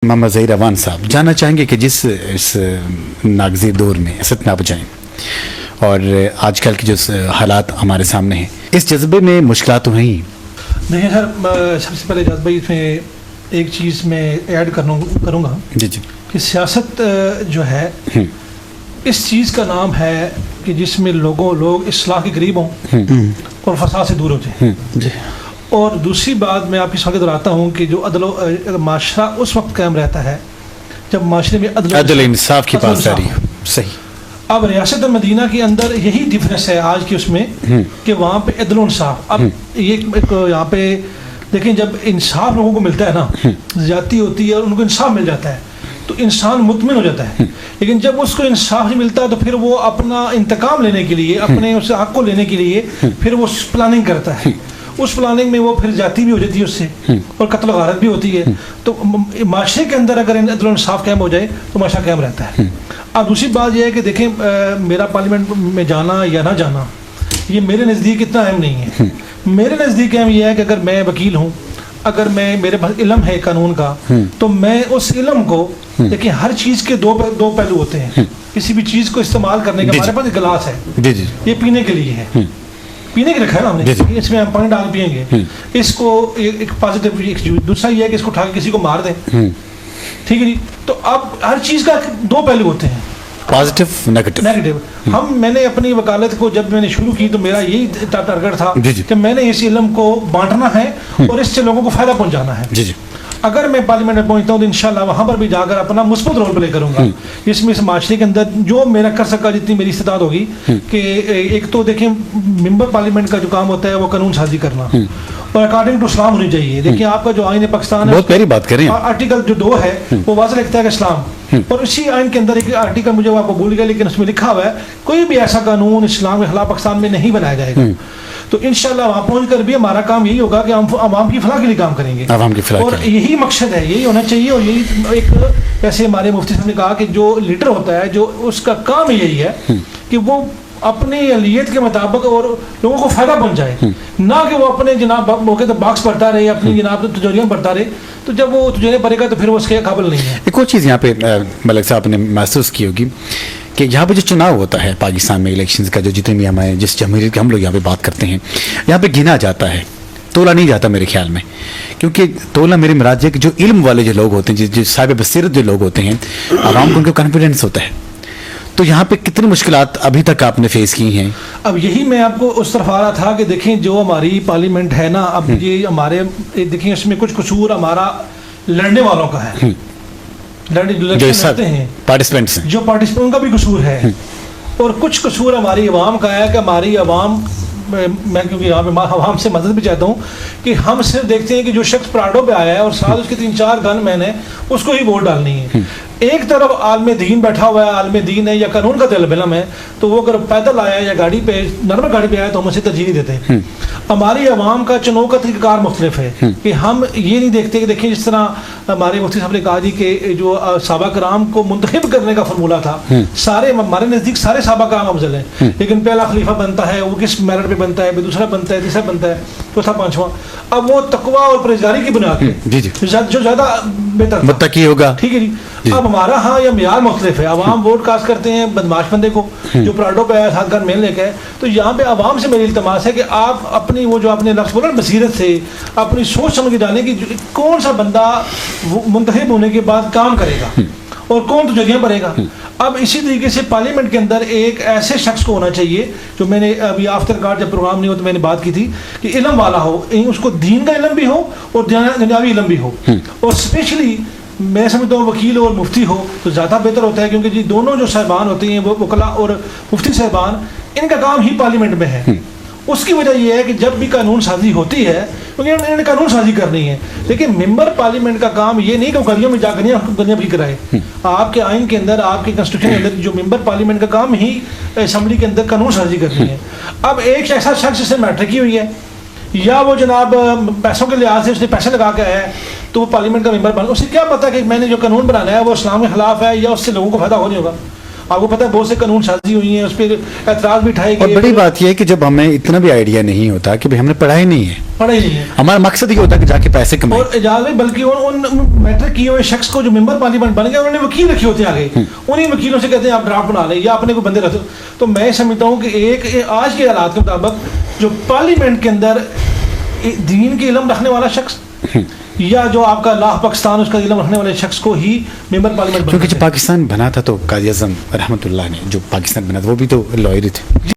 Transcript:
محمد ظہیر اوان صاحب جاننا چاہیں گے کہ جس اس ناگزیر دور میں اسد نہ بچائیں اور آج کل کے جو حالات ہمارے سامنے ہیں اس جذبے میں مشکلات تو ہیں ہی. نہیں سر، سب سے پہلے اجاز بھائی اس میں ایک چیز میں ایڈ کروں گا جی جی کہ سیاست جو ہے اس چیز کا نام ہے کہ جس میں لوگ اصلاح کے قریب ہوں اور فساد سے دور ہو جائیں. اور دوسری بات میں آپ کی سامنے دہراتا ہوں کہ جو عدل و معاشرہ اس وقت قائم رہتا ہے جب معاشرے میں عدل انصاف کی پاسداری. صحیح. اب ریاست مدینہ کے اندر یہی ڈفرینس ہے آج کے اس میں کہ وہاں پہ عدل و انصاف. اب یہ یہاں پہ دیکھیں جب انصاف لوگوں کو ملتا ہے نا، زیادتی ہوتی ہے اور ان کو انصاف مل جاتا ہے تو انسان مطمئن ہو جاتا ہے. لیکن جب اس کو انصاف نہیں ملتا تو پھر وہ اپنا انتقام لینے کے لیے، اپنے اس حق کو لینے کے لیے پھر وہ پلاننگ کرتا ہے. اس پلاننگ میں وہ پھر جاتی بھی ہو جاتی ہے اس سے اور قتل و غارت بھی ہوتی ہے. تو معاشرے کے اندر اگر عدل و انصاف قائم ہو جائے تو معاشرہ قائم رہتا ہے. اب دوسری بات یہ ہے کہ دیکھیں میرا پارلیمنٹ میں جانا یا نہ جانا یہ میرے نزدیک اتنا اہم نہیں ہے. میرے نزدیک اہم یہ ہے کہ اگر میں وکیل ہوں، اگر میرے پاس علم ہے قانون کا تو میں اس علم کو، دیکھیں ہر چیز کے دو پہلو ہوتے ہیں. کسی بھی چیز کو استعمال کرنے کا ہمارے پاس ایک گلاس ہے، یہ پینے کے لیے ہے، پینے کے رکھا ہے نا ہم نے، اس میں ہم پانی ڈال پئیں گے. اس کو ایک پازیٹیو، دوسرا یہ ہے کہ اس کو اٹھا کے کسی کو مار دیں. ٹھیک ہے جی. تو اب ہر چیز کا دو پہلو ہوتے ہیں، پازیٹیو نیگیٹو. میں نے اپنی وکالت کو جب میں نے شروع کی تو میرا یہی ٹارگٹ تھا کہ میں نے اس علم کو بانٹنا ہے اور اس سے لوگوں کو فائدہ پہنچانا ہے. اگر میں پارلیمنٹ میں پہنچتا ہوں تو انشاءاللہ وہاں پر بھی جا کر اپنا مثبت رول پلے کروں گا. اس میں اس معاشرے کے اندر جو میرا کر سکا جتنی میری استطاعت ہوگی کہ ایک تو دیکھیں ممبر پارلیمنٹ کا جو کام ہوتا ہے وہ قانون سازی کرنا اور اکارڈنگ ٹو اسلام ہونی چاہیے. دیکھیں آپ کا جو آئین پاکستان ہے بہت پیاری بات کریں، آرٹیکل جو 2 ہے وہ واضح لکھتا ہے کہ اسلام، اور اسی آئین کے اندر ایک آرٹیکل مجھے آپ کو بھول گیا لیکن اس میں لکھا ہوا ہے کوئی بھی ایسا قانون اسلام کے خلاف پاکستان میں نہیں بنایا جائے گا. تو انشاءاللہ وہاں پہنچ کر بھی ہمارا کام یہی ہوگا کہ ہم عوام کی فلاح کے لیے کام کریں گے، اور یہی مقصد ہے، یہی ہونا چاہیے. اور یہی ایک ایسے ہمارے مفتی صاحب نے کہا کہ جو لیڈر ہوتا ہے جو اس کا کام یہی ہے کہ وہ اپنی اہلیت کے مطابق اور لوگوں کو فائدہ پہنچائے، نہ کہ وہ اپنے جناب موقع تو باکس پڑھتا رہے، اپنی جناب تجوریاں پڑھتا رہے. تو جب وہ تجوریاں پڑھے گا تو پھر وہ اس کے قابل نہیں ہے. ایک اور چیز یہاں پہ ملک صاحب نے محسوس کی ہوگی کہ یہاں پہ جو چناؤ ہوتا ہے پاکستان میں الیکشنز کا، جو جتنے بھی ہمارے جس جمہوریت کے ہم لوگ یہاں پہ بات کرتے ہیں، یہاں پہ گنا جاتا ہے، تولا نہیں جاتا میرے خیال میں. کیونکہ تولا میرے مراد ہے کہ جو علم والے جو لوگ ہوتے ہیں، جو صاحب بصیرت جو لوگ ہوتے ہیں، عوام کو ان کو کانفیڈنس ہوتا ہے. تو یہاں پہ کتنی مشکلات ابھی تک آپ نے فیس کی ہیں؟ اب یہی میں آپ کو اس طرف آ رہا تھا کہ دیکھیں جو ہماری پارلیمنٹ ہے نا، اب یہ ہمارے دیکھیں اس میں کچھ قصور ہمارا لڑنے والوں کا ہے، جو پارٹیسپینٹس ہیں، جو پارٹیسپینٹ ان کا بھی قصور ہے، اور کچھ قصور ہماری عوام کا ہے کہ ہماری عوام، میں کیونکہ یہاں پہ عوام سے مدد بھی چاہتا ہوں کہ ہم صرف دیکھتے ہیں کہ جو شخص پراڈو پہ آیا ہے اور ساتھ اس کے 3-4 گن مین ہیں اس کو ہی ووٹ ڈالنی ہے. ایک طرف عالم دین بیٹھا ہوا ہے، عالم دین ہے یا قانون کا طالب علم ہے، تو وہ اگر پیدل آیا یا گاڑی پہ نارمل گاڑی پہ آیا تو ہم اسے ترجیح نہیں دیتے. ہماری عوام کا چنو کا طریقہ کار مختلف ہے کہ ہم یہ نہیں دیکھتے کہ دیکھیں جس طرح ہمارے مفتی صاحب نے کہا جی کہ جو صحابہ کرام کو منتخب کرنے کا فارمولہ تھا، سارے ہمارے نزدیک سارے صحابہ کرام افضل ہیں، لیکن پہلا خلیفہ بنتا ہے وہ کس میرٹ پہ بنتا ہے، دوسرا بنتا ہے، تیسرا بنتا ہے، چوتھا پانچواں. اب وہ تقویٰ اور پرہیزگاری کی بنیاد پہ جو زیادہ بہتر متقی ہوگا. ٹھیک ہے جی. اب ہمارا ہاں یہ معیار مختلف ہے. عوام ووٹ کاسٹ کرتے ہیں بدماش بندے کو جو پراڈو پہ آیا 7 گن مین لے کے آئے. تو یہاں پہ عوام سے میری التماس ہے کہ آپ اپنی وہ جو اپنے لفظ بولا بصیرت سے اپنی سوچ سمجھ کے ڈالیں کہ کون سا بندہ منتخب ہونے کے بعد کام کرے گا اور کون تو جگہیں بھرے گا. اب اسی طریقے سے پارلیمنٹ کے اندر ایک ایسے شخص کو ہونا چاہیے جو میں نے ابھی آفٹر کارڈ جب پروگرام نہیں ہو تو میں نے بات کی تھی کہ علم والا ہو، اس کو دین کا علم بھی ہو اور دنیاوی علم بھی ہو. اور اسپیشلی میں سمجھتا ہوں وکیل اور مفتی ہو تو زیادہ بہتر ہوتا ہے، کیونکہ جی دونوں جو صاحبان ہوتے ہیں وہ وکلا اور مفتی صاحبان، ان کا کام ہی پارلیمنٹ میں ہے. اس کی وجہ یہ ہے کہ جب بھی قانون سازی ہوتی ہے کیونکہ انہوں نے قانون سازی کرنی ہے، لیکن ممبر پارلیمنٹ کا کام یہ نہیں کہ گلیوں میں جا گلیاں بھی کرائے. آپ کے آئین کے اندر، آپ کے کنسٹیٹیوشن کے اندر جو ممبر پارلیمنٹ کا کام ہی اسمبلی کے اندر قانون سازی کرنی ہے. اب ایک ایسا شخص جس نے میٹرک کی ہوئی ہے یا وہ جناب پیسوں کے لحاظ سے اس نے پیسے لگا کے آیا ہے تو وہ پارلیمنٹ کا ممبر بنا، اسے کیا پتا کہ میں نے جو قانون بنانا ہے وہ اسلام کے خلاف ہے یا اس سے لوگوں کو فائدہ ہو نہیں ہوگا. آپ کو پتہ ہے بہت سے قانون سازی ہوئی ہیں, اس پہ اعتراض بھی اٹھائے اور گئے. بڑی بات یہ ہے کہ جب ہمیں اتنا بھی آئیڈیا نہیں ہوتا کہ ہم نے پڑھا ہی نہیں ہے, پڑھا ہی نہیں ہے, ہمارا مقصد یہ ہوتا ہے کہ جا کے پیسے کمائیں. اور اجازت نہیں, بلکہ ان میٹرک کیے ہوئے شخص کو جو ممبر پارلیمنٹ بن گیا, انہوں نے وکیل رکھے ہوتے ہیں آگے, انہیں وکیلوں سے کہتے ہیں آپ ڈرافٹ بنا لیں یا اپنے کو بندے رکھو. تو میں سمجھتا ہوں کہ ایک آج کے حالات کے مطابق جو پارلیمنٹ کے اندر دین کے علم رکھنے والا شخص یا جو آپ کا لاہ پاکستان اس کا علم رکھنے والے شخص کو ہی ممبر پارلیمنٹ بنا. کیونکہ جب پاکستان بنا تھا تو قاضی اعظم رحمۃ اللہ نے جو پاکستان بنا تھا وہ بھی تو لائر تھے.